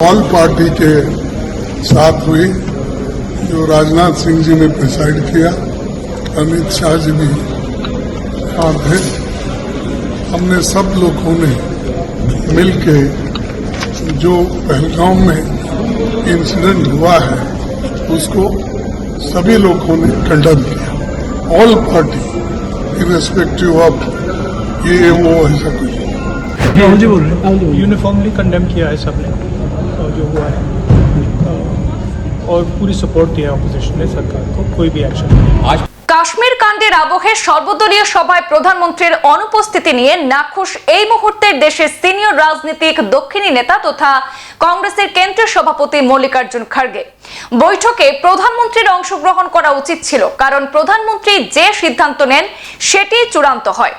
All party के साथ हुई, जो राजनाथ सिंह जी ने प्रिसाइड किया, अमित शाह जी भी साथ थे। हमने सब लोगों ने मिलके जो पहलगाम में इंसिडेंट हुआ है उसको सभी लोगों ने कंडेम किया। ऑल पार्टी इर्रेस्पेक्टिव ऑफ ये वो ऐसा कुछ राहुल जी बोल रहे हैं। यूनिफॉर्मली कंडेम किया है सबने और जो हुआ है और पूरी सपोर्ट दिया अपोजिशन ने सरकार को, कोई भी एक्शन नहीं। কাশ্মীর কাণ্ডের আবহে সর্বদলীয় সভায় প্রধানমন্ত্রীর অনুপস্থিতি নিয়ে নাখুশ এই মুহূর্তের দেশের সিনিয়র রাজনীতিক দক্ষিণী নেতা তথা কংগ্রেসের কেন্দ্রীয় সভাপতি মল্লিকার্জুন খাড়গে। বৈঠকে প্রধানমন্ত্রীর অংশগ্রহণ করা উচিত ছিল, কারণ প্রধানমন্ত্রী যে সিদ্ধান্ত নেন সেটি চূড়ান্ত হয়।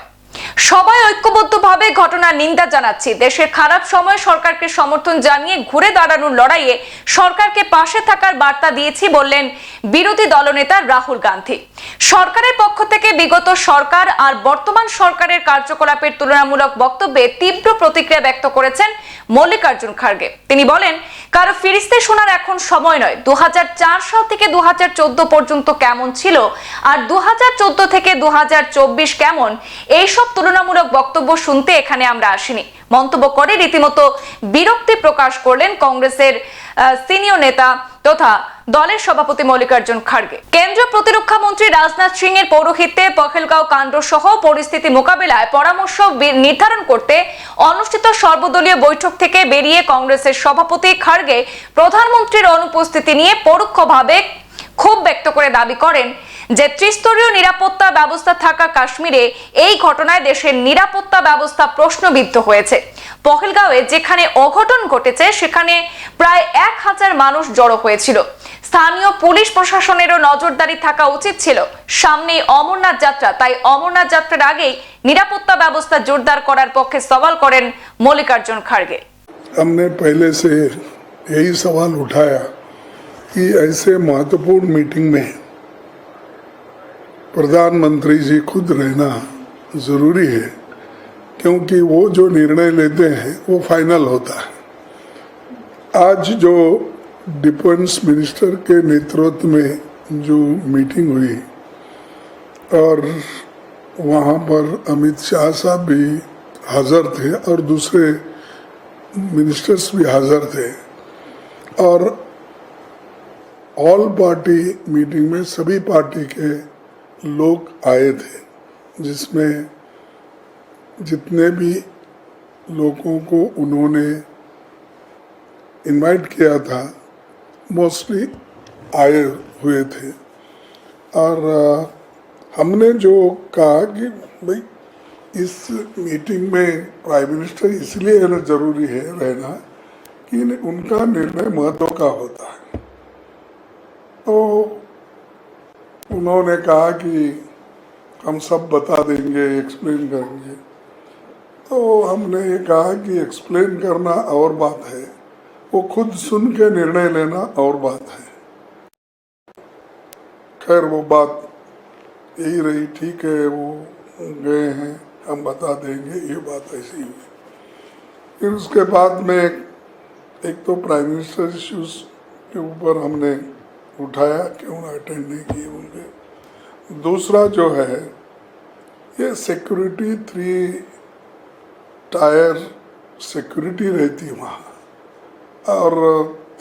সবাই ঐক্যবদ্ধভাবে ঘটনার নিন্দা জানাচ্ছি। দেশের খারাপ সময়ে সরকারকে সমর্থন জানিয়ে ঘুরে দাঁড়ানোর লড়াইয়ে সরকারকে পাশে থাকার বার্তা দিয়েছি বললেন বিরোধী দলনেতা রাহুল গান্ধী। সরকারের পক্ষ থেকে বিগত সরকার আর বর্তমান সরকারের কার্যকলাপের তুলনামূলক বক্তব্যে তীব্র প্রতিক্রিয়া ব্যক্ত করেছেন মল্লিকার্জুন খাড়গে। তিনি বলেন, কারো ফিরিস্তে শোনার এখন সময় নয়। 2004 সাল থেকে 2014 পর্যন্ত কেমন ছিল আর 2014 থেকে 2024 কেমন, এইসব তুলনামূলক বক্তব্য শুনতে এখানে আমরা আসিনি মন্তব্য করে রীতিমতো বিরক্তি প্রকাশ করলেন কংগ্রেসের সিনিয়র নেতা তথা দলের সভাপতি মল্লিকার্জুন খাড়গে। কেন্দ্রীয় প্রতিরক্ষা মন্ত্রী রাজনাথ সিং এর পৌরোহিত্যে পহেলগাঁও কাণ্ড সহ পরিস্থিতি মোকাবেলায় পরামর্শ নির্ধারণ করতে অনুষ্ঠিত সর্বদলীয় বৈঠক থেকে বেরিয়ে কংগ্রেসের সভাপতি খাড়গে প্রধানমন্ত্রীর অনুপস্থিতি নিয়ে পরোক্ষভাবে ক্ষোভ ব্যক্ত করে দাবি করেন যে ত্রিস্তরীয় নিরাপত্তা ব্যবস্থা থাকা কাশ্মীরে এই ঘটনায় দেশের নিরাপত্তা ব্যবস্থা প্রশ্নবিদ্ধ হয়েছে। পহেলগাঁওয়ে যেখানে অঘটন ঘটেছে সেখানে প্রায় 1000 মানুষ জড়ো হয়েছিল। স্থানীয় পুলিশ প্রশাসনেরও নজরদারি থাকা উচিত ছিল। সামনেই অমরনাথ যাত্রা, তাই অমরনাথ যাত্রার আগেই নিরাপত্তা ব্যবস্থা জোরদার করার পক্ষে সওয়াল করেন মল্লিকার্জুন খাড়গে। हमने पहले से यही सवाल उठाया कि ऐसे महत्वपूर्ण मीटिंग में प्रधानमंत्री जी खुद रहना जरूरी है, क्योंकि वो जो निर्णय लेते हैं वो फाइनल होता है। आज जो डिफेंस मिनिस्टर के नेतृत्व में जो मीटिंग हुई और वहाँ पर अमित शाह साहब भी हाजिर थे और दूसरे मिनिस्टर्स भी हाजिर थे, और ऑल पार्टी मीटिंग में सभी पार्टी के लोग आए थे, जिसमें जितने भी लोगों को उन्होंने इनवाइट किया था मोस्टली आए हुए थे। और हमने जो कहा कि भाई इस मीटिंग में प्राइम मिनिस्टर इसलिए जरूरी है रहना कि उनका निर्णय महत्व का होता है। तो उन्होंने कहा कि हम सब बता देंगे, एक्सप्लेन करेंगे। तो हमने ये कहा कि एक्सप्लेन करना और बात है, वो खुद सुन के निर्णय लेना और बात है। खैर वो बात यही रही, ठीक है, वो गए हैं, हम बता देंगे, ये बात ऐसी हुई। फिर उसके बाद में एक तो प्राइम मिनिस्टर इश्यूज के ऊपर हमने उठाया, क्यों अटेंड नहीं किए उनके। दूसरा जो है ये सिक्योरिटी 3 टायर सिक्योरिटी रहती वहाँ, और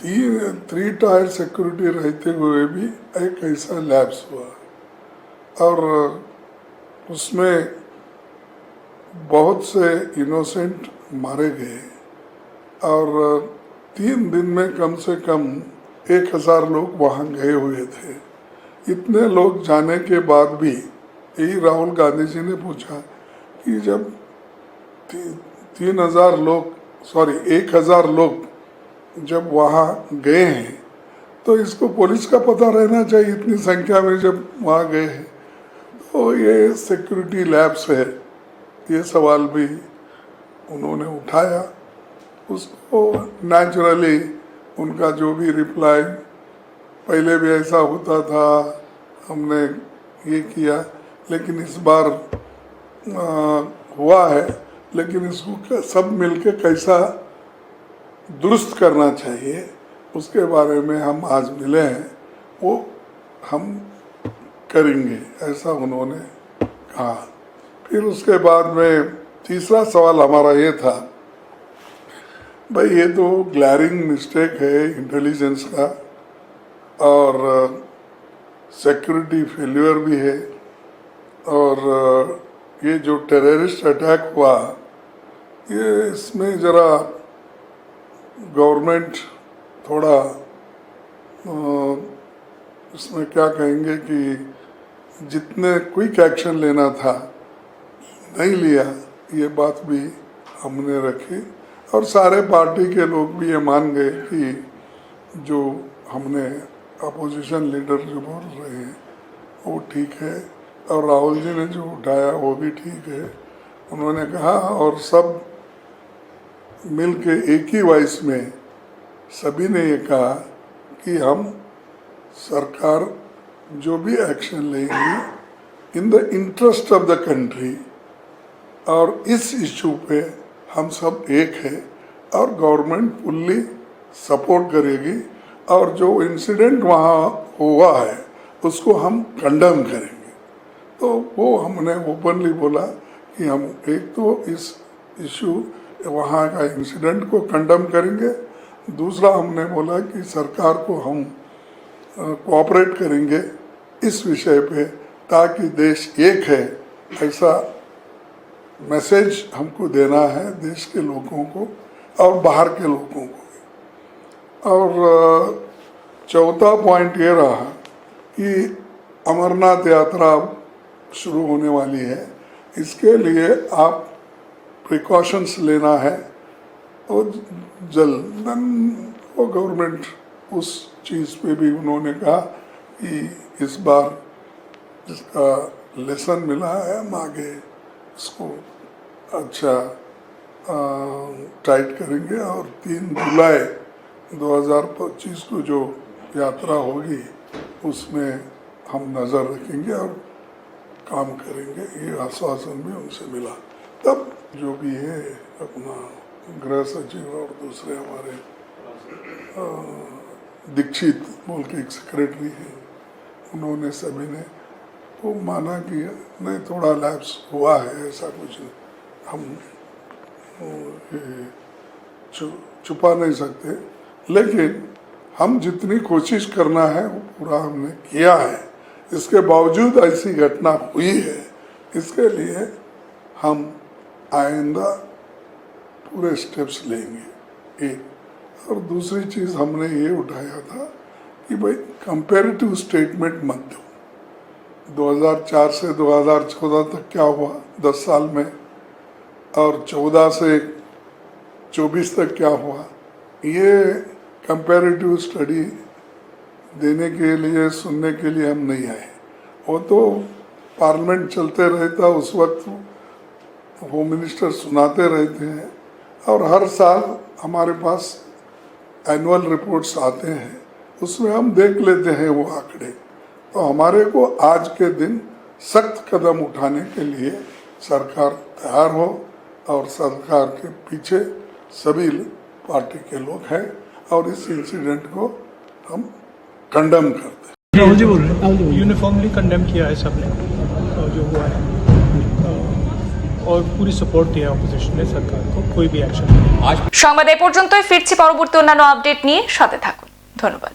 3 टायर सिक्योरिटी रहते हुए भी एक ऐसा लैप्स हुआ और उसमें बहुत से इनोसेंट मारे गए, और 3 दिन में कम से कम 1000 लोग वहाँ गए हुए थे। इतने लोग जाने के बाद भी यही राहुल गांधी जी ने पूछा कि जब 1000 लोग जब वहाँ गए हैं तो इसको पुलिस का पता रहना चाहिए, इतनी संख्या में जब वहाँ गए हैं। तो ये सिक्योरिटी लैब्स है, ये सवाल भी उन्होंने उठाया। उसको नेचुरली उनका जो भी रिप्लाई, पहले भी ऐसा होता था, हमने ये किया, लेकिन इस बार हुआ है, लेकिन इसको सब मिलके कैसा दुरुस्त करना चाहिए, उसके बारे में हम आज मिले हैं, वो हम करेंगे, ऐसा उन्होंने कहा। फिर उसके बाद में तीसरा सवाल हमारा ये था, भाई ये तो ग्लैरिंग मिस्टेक है इंटेलिजेंस का और सिक्योरिटी फेल्यूर भी है, और ये जो टेररिस्ट अटैक हुआ ये इसमें ज़रा गवर्नमेंट थोड़ा इसमें क्या कहेंगे कि जितने क्विक एक्शन लेना था नहीं लिया, ये बात भी हमने रखी। और सारे पार्टी के लोग भी ये मान गए कि जो हमने अपोजिशन लीडर जो बोल रहे हैं वो ठीक है, और राहुल जी ने जो उठाया वो भी ठीक है, उन्होंने कहा। और सब मिल के एक ही वॉइस में सभी ने ये कहा कि हम सरकार जो भी एक्शन लेंगी in the interest of the country, और इस इशू पे हम सब एक है और गवर्नमेंट फुल्ली सपोर्ट करेगी, और जो इंसिडेंट वहाँ हुआ है उसको हम कंडेम करेंगे। तो वो हमने ओपनली बोला कि हम एक तो इस इशू वहाँ का इंसिडेंट को कंडेम करेंगे, दूसरा हमने बोला कि सरकार को हम कोऑपरेट करेंगे इस विषय पे, ताकि देश एक है, ऐसा मैसेज हमको देना है देश के लोगों को और बाहर के लोगों को भी। और चौथा पॉइंट ये रहा कि अमरनाथ यात्रा शुरू होने वाली है, इसके लिए आप प्रिकॉशंस लेना है, और जल्दन वो गवर्नमेंट उस चीज़ पे भी उन्होंने कहा कि इस बार जिसका लेसन मिला है हम आगे इसको अच्छा टाइट करेंगे, और 3 जुलाई 2025 को जो यात्रा होगी उसमें हम नज़र रखेंगे और काम करेंगे, ये आश्वासन भी उनसे मिला। तब जो भी है अपना गृह सचिव और दूसरे हमारे दीक्षित बोल के एक सेक्रेटरी हैं, उन्होंने सभी ने वो माना कि नहीं थोड़ा लैप्स हुआ है, ऐसा कुछ हम छुपा नहीं सकते, लेकिन हम जितनी कोशिश करना है वो पूरा हमने किया है। इसके बावजूद ऐसी घटना हुई है, इसके लिए हम आइंदा पूरे स्टेप्स लेंगे। एक और दूसरी चीज़ हमने ये उठाया था कि भाई कंपैरेटिव स्टेटमेंट मत दो। 2004 से 2014 तक क्या हुआ 10 साल में, और 14 से 24 तक क्या हुआ, ये कंपैरेटिव स्टडी देने के लिए सुनने के लिए हम नहीं आए। वो तो पार्लियामेंट चलते रहता, उस वक्त होम मिनिस्टर सुनाते रहते हैं, और हर साल हमारे पास एनुअल रिपोर्ट्स आते हैं, उसमें हम देख लेते हैं वो आंकड़े। तो हमारे को आज के दिन सख्त कदम उठाने के लिए सरकार तैयार हो, और सरकार के पीछे सभी पार्टी के लोग हैं, और इस इंसिडेंट को हम कंडेम करते हैं। राहुल जी बोल रहे हैं। यूनिफॉर्मली कंडेम किया है सबने जो हुआ है, और पूरी सपोर्ट दिया অপোজিশন ने सरकार को, कोई भी एक्शन। সংবাদ এই পর্যন্তই, ফিরছি পরবর্তী অন্যান্য আপডেট নিয়ে, সাথে থাকুন। ধন্যবাদ।